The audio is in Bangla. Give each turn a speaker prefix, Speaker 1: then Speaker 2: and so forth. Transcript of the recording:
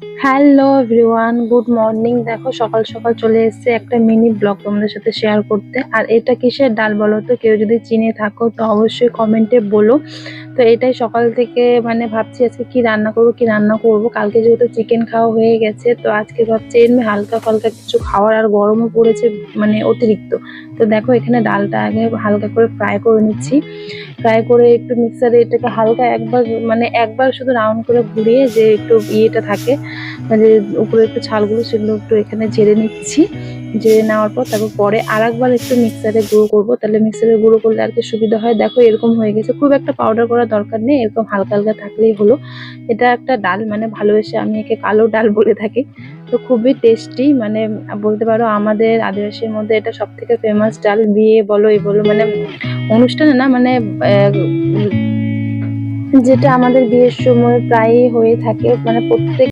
Speaker 1: Hello everyone, good morning. দেখো সকাল সকাল চলে এসেছে একটা মিনি ব্লগ তোমাদের সাথে শেয়ার করতে। আর এটা কিসের ডাল বলো তো? কেউ যদি চিনে থাকো তো অবশ্যই কমেন্টে বলো। তো এটাই সকাল থেকে মানে ভাবছি আজকে কি রান্না করব। কালকে যেহেতু চিকেন খাওয়া হয়ে গেছে, তো আজকে ভাবছি এমনি হালকা ফালকা কিছু খাওয়ার। আর গরমও পড়েছে মানে অতিরিক্ত। তো দেখো এখানে ডালটা আগে হালকা করে ফ্রাই করে নিচ্ছি। ফ্রাই করে একটু মিক্সারে এটাকে হালকা একবার শুধু রাউন্ড করে ঘুরিয়ে যে একটু ইয়েটা থাকে, মানে উপরে একটু ছালগুলো, সেগুলো একটু এখানে ঝেড়ে নিচ্ছি। ঝেড়ে নেওয়ার পর তারপর পরে আরেকবার একটু মিক্সারে গুঁড়ো করবো, তাহলে মিক্সারে গুঁড়ো করলে আর কি সুবিধা হয়। দেখো এরকম হয়ে গেছে, খুব একটা পাউডার করার দরকার নেই, এরকম হালকা হালকা থাকলেই হলো। এটা একটা ডাল, মানে ভালোবেসে আমি একে কালো ডাল বলে থাকি। তো খুবই টেস্টি, মানে বলতে পারো আমাদের আদিবাসীর মধ্যে এটা সব থেকে ফেমাস ডাল। বিয়ে বলো এই বলো, মানে অনুষ্ঠানে না, মানে যেটা আমাদের বিয়ের সময় প্রায়ই হয়ে থাকে, মানে প্রত্যেক